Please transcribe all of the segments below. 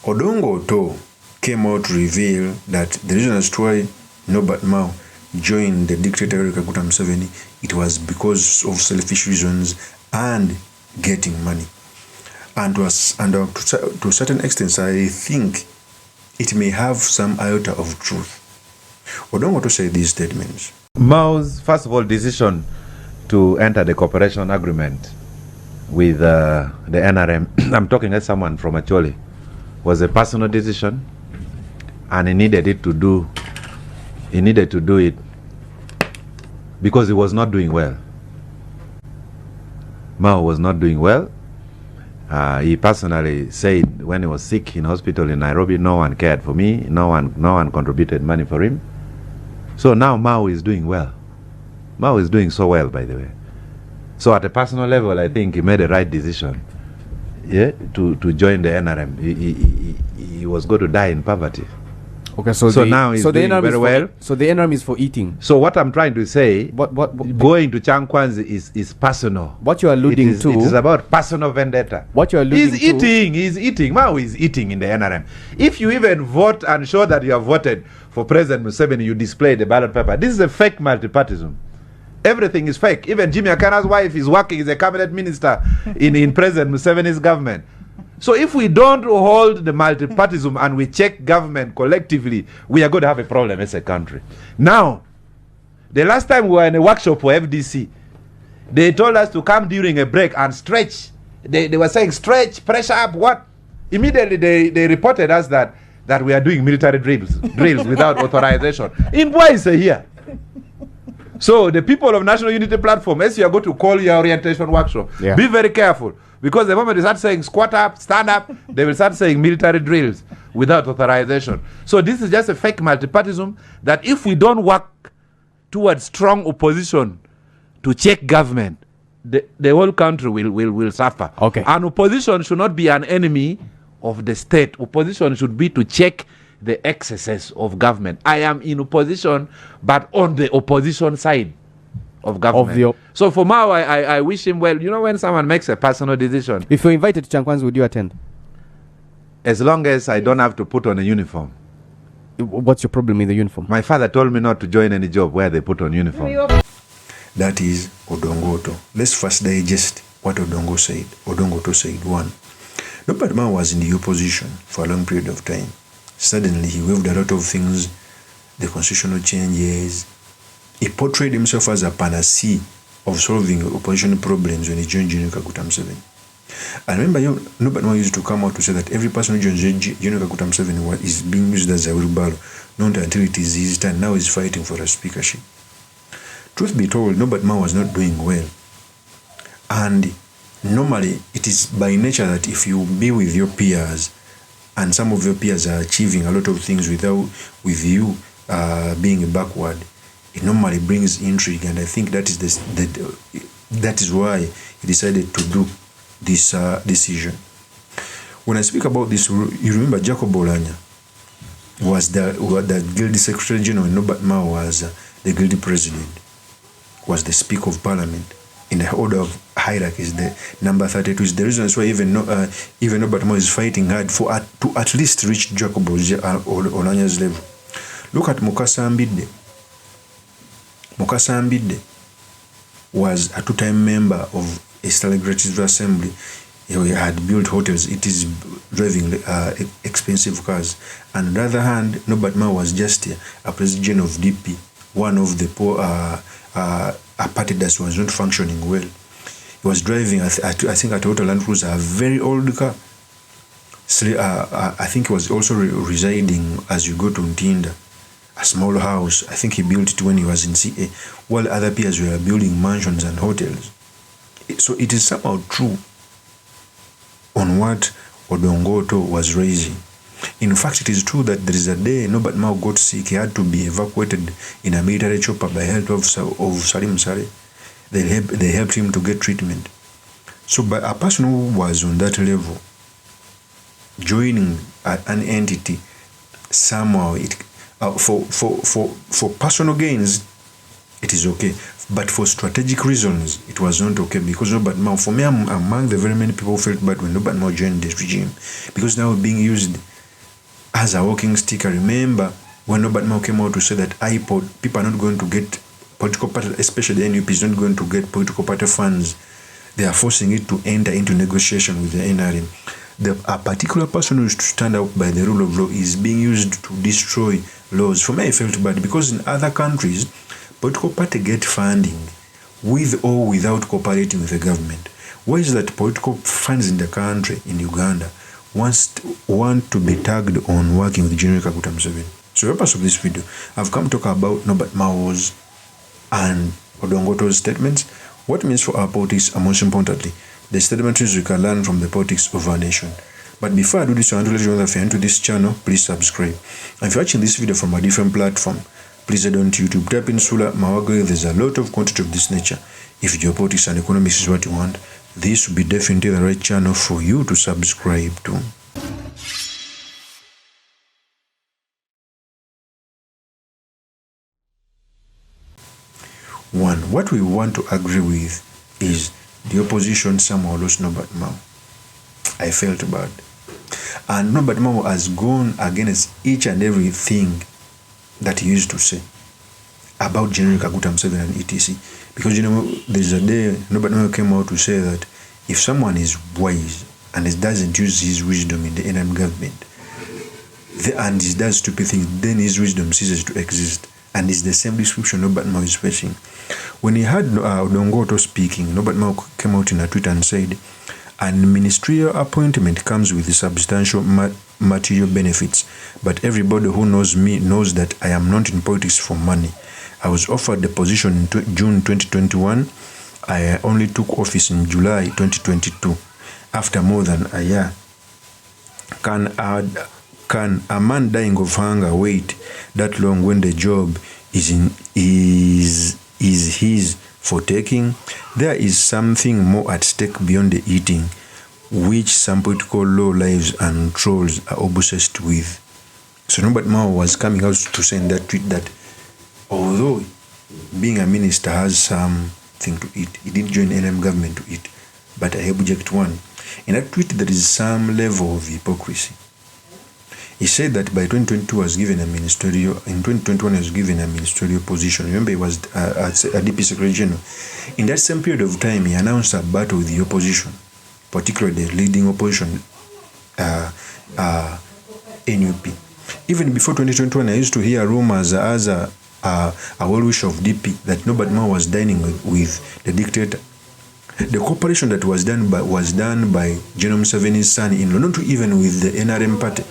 OTTO came out to reveal that the reason as to why Norbert MAO joined the dictator Yoweri Kaguta Museveni, it was because of selfish reasons and getting money. And to a certain extent, I think it may have some iota of truth. ODONGA to say these statements. MAO's, first of all, decision to enter the cooperation agreement with the NRM, I'm talking as someone from Acholi, was a personal decision, and he needed to do it because he was not doing well. MAO was not doing well. He personally said when he was sick in hospital in Nairobi, no one cared for me, no one contributed money for him. So now MAO is doing well. MAO is doing so well, by the way. So at a personal level, I think he made the right decision, yeah, to join the NRM. He was going to die in poverty. Okay, so now he's doing very well. So the NRM is for eating. So what I'm trying to say, going to Changkwanzi is personal. What you are alluding to, it is about personal vendetta. What you are alluding to, he's eating. MAO is eating in the NRM. If you even vote and show that you have voted for President Museveni, you display the ballot paper. This is a fake multipartism. Everything is fake. Even Jimmy Akana's wife is working as a cabinet minister in President Museveni's government. So if we don't hold the multipartism and we check government collectively, we are going to have a problem as a country. Now, the last time we were in a workshop for FDC, they told us to come during a break and stretch. They were saying stretch, pressure up, what? Immediately they reported us that we are doing military drills without authorization. In Boise here. So the people of National Unity Platform, as you are going to call your orientation workshop, be very careful. Because the moment they start saying squat up, stand up, they will start saying military drills without authorization. So this is just a fake multipartism that if we don't work towards strong opposition to check government, the whole country will suffer. Okay. And opposition should not be an enemy of the state. Opposition should be to check the excesses of government. I am in opposition, but on the opposition side of government. So for MAO, I wish him well. You know, when someone makes a personal decision. If you're invited to Changkwanzi, would you attend? As long as I don't have to put on a uniform. What's your problem with the uniform? My father told me not to join any job where they put on uniform. That is ODONGA. Let's first digest what ODONGA said. One, Norbert MAO was in the opposition for a long period of time. Suddenly, he waived a lot of things, the constitutional changes. He portrayed himself as a panacea of solving opposition problems when he joined Yoweri Kaguta Museveni. I remember Norbert MAO used to come out to say that every person who joins Yoweri Kaguta Museveni is being used as a wheelbarrow, not until it is his turn. Now he's fighting for a speakership. Truth be told, Norbert MAO was not doing well. And normally, it is by nature that if you be with your peers, and some of your peers are achieving a lot of things with you being backward, it normally brings intrigue, and I think that is why he decided to do this decision. When I speak about this, you remember Jacob Olanya was the Guild Secretary General, and Norbert MAO was the Guild President, was the Speaker of Parliament. In the order of hierarchies, the number 32 is the reason why even Norbert MAO is fighting hard to at least reach Jacob Olanya's level. Look at Mukasa Mbide. Mukasa Mbide was a two-time member of East Legislative Assembly. He had built hotels. It is driving expensive cars. And on the other hand, Norbert MAO was just a president of DP, one of the poor a party that was not functioning well. He was driving, I think, a Toyota Land Cruiser, a very old car. So, I think he was also residing as you go to Ntinda, a small house. I think he built it when he was in CA, while other peers were building mansions and hotels. So it is somehow true on what ODONGA was raising. In fact, it is true that there is a day Norbert MAO got sick. He had to be evacuated in a military chopper by help of Salim Saleh. They helped him to get treatment. So by a person who was on that level, joining an entity, somehow for personal gains, it is okay. But for strategic reasons, it was not okay, because Norbert MAO, for me, I'm among the very many people who felt bad when Norbert MAO joined this regime, because now being used as a walking stick. I remember when Norbert Mao came out to say that iPod, people are not going to get political party, especially the NUP is not going to get political party funds. They are forcing it to enter into negotiation with the NRM. A particular person who is to stand up by the rule of law is being used to destroy laws. For me, I felt bad because in other countries, political party get funding with or without cooperating with the government. Why is that political funds in the country, in Uganda, want to be tagged on working with General Kaguta Museveni? So the purpose of this video, I've come to talk about Norbert Mao's and Odongoto's statements, what it means for our politics, and most importantly, the statements we can learn from the politics of our nation. But before I do this, I want to let you know that if you're into this channel, please subscribe. And if you're watching this video from a different platform, please head on to YouTube, type in Sula Mawago. There's a lot of content of this nature. If geopolitics and economics is what you want, this will be definitely the right channel for you to subscribe to. One, what we want to agree with is the opposition somehow lost Norbert Mao. I felt bad. And Norbert Mao has gone against each and everything that he used to say about General Kaguta Museveni and etc. Because, you know, there's a day Norbert Mao came out to say that if someone is wise and he doesn't use his wisdom in the NRM government, and he does stupid things, then his wisdom ceases to exist. And it's the same description Norbert Mao is facing. When he had ODONGA speaking, Norbert Mao came out in a tweet and said, "An ministerial appointment comes with substantial material benefits, but everybody who knows me knows that I am not in politics for money. I was offered the position in June 2021. I only took office in July 2022, after more than a year. Can a man dying of hunger wait that long when the job is his for taking? There is something more at stake beyond the eating, which some political low lives and trolls are obsessed with." So Norbert Mao was coming out to say in that tweet that although being a minister has something to eat, he didn't join NRM government to eat, but I object one. In that tweet, there is some level of hypocrisy. He said that by 2022 was given a ministerial, in 2021 he was given a ministerial position. Remember, he was a DP Secretary General. In that same period of time, he announced a battle with the opposition, particularly the leading opposition, NUP. Even before 2021, I used to hear rumors as a well-wisher of DP that Norbert Mao was dining with the dictator. The cooperation that was done by General Museveni's son-in-law, not even with the NRM party,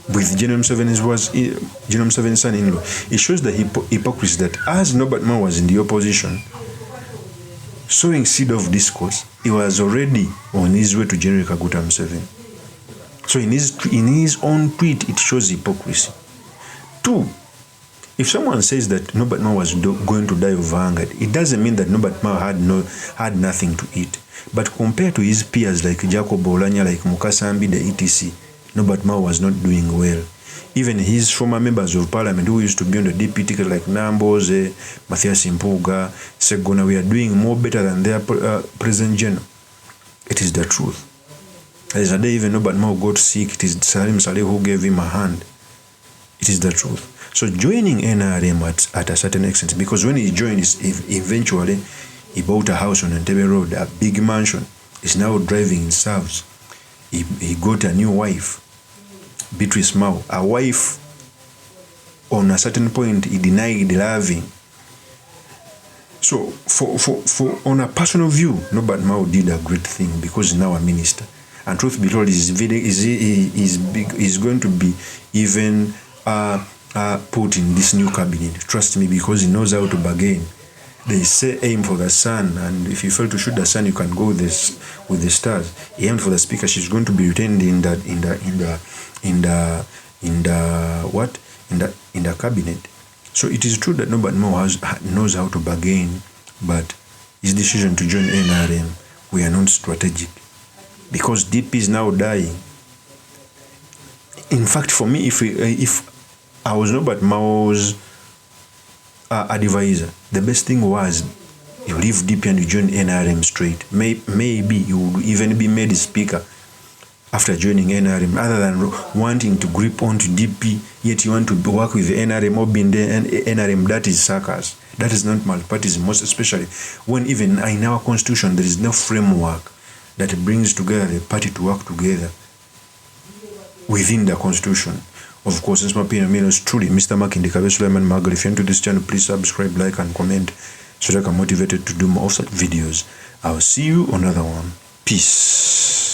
with General Museveni's son-in-law. It shows the hypocrisy that as Norbert Mao was in the opposition, sowing seed of discourse, he was already on his way to General Kaguta Museveni. So in his own tweet, it shows hypocrisy. Two, if someone says that Norbert Mao was going to die of hunger, it doesn't mean that Norbert Mao had nothing to eat. But compared to his peers like Jacob Olanya, like Mukasambi, the etc., Norbert Mao was not doing well. Even his former members of parliament who used to be on the DP ticket like Namboze, Matthias Impuga, Segona, we are doing more better than their President General. It is the truth. There's a day even Norbert Mao got sick. It is Salim Saleh who gave him a hand. It is the truth. So joining NRM at a certain extent, because when he joined, eventually he bought a house on Entebbe Road, a big mansion. He's now driving in South. He got a new wife, Beatrice Mao. A wife, on a certain point, he denied loving. So, for on a personal view, Norbert Mao did a great thing because he's now a minister. And truth be told, is going to be even put in this new cabinet. Trust me, because he knows how to bargain. They say aim for the sun, and if you fail to shoot the sun, you can go with the stars. He aimed for the speaker. She's going to be retained in the cabinet. So it is true that Norbert Mao knows how to bargain, but his decision to join NRM were not strategic, because DP is now dying. In fact, for me, if I was Norbert Mao's advisor, the best thing was you leave DP and you join NRM straight. Maybe you would even be made speaker after joining NRM, other than wanting to grip onto DP, yet you want to work with the NRM or be in the NRM. That is circus. That is not multipartyism, most especially when even in our constitution there is no framework that brings together the party to work together within the constitution. Of course, since my opinion is truly Mr. Makindi Kabe Suleiman Magal. If you're into this channel, please subscribe, like, and comment so that I'm motivated to do more of such videos. I'll see you on another one. Peace.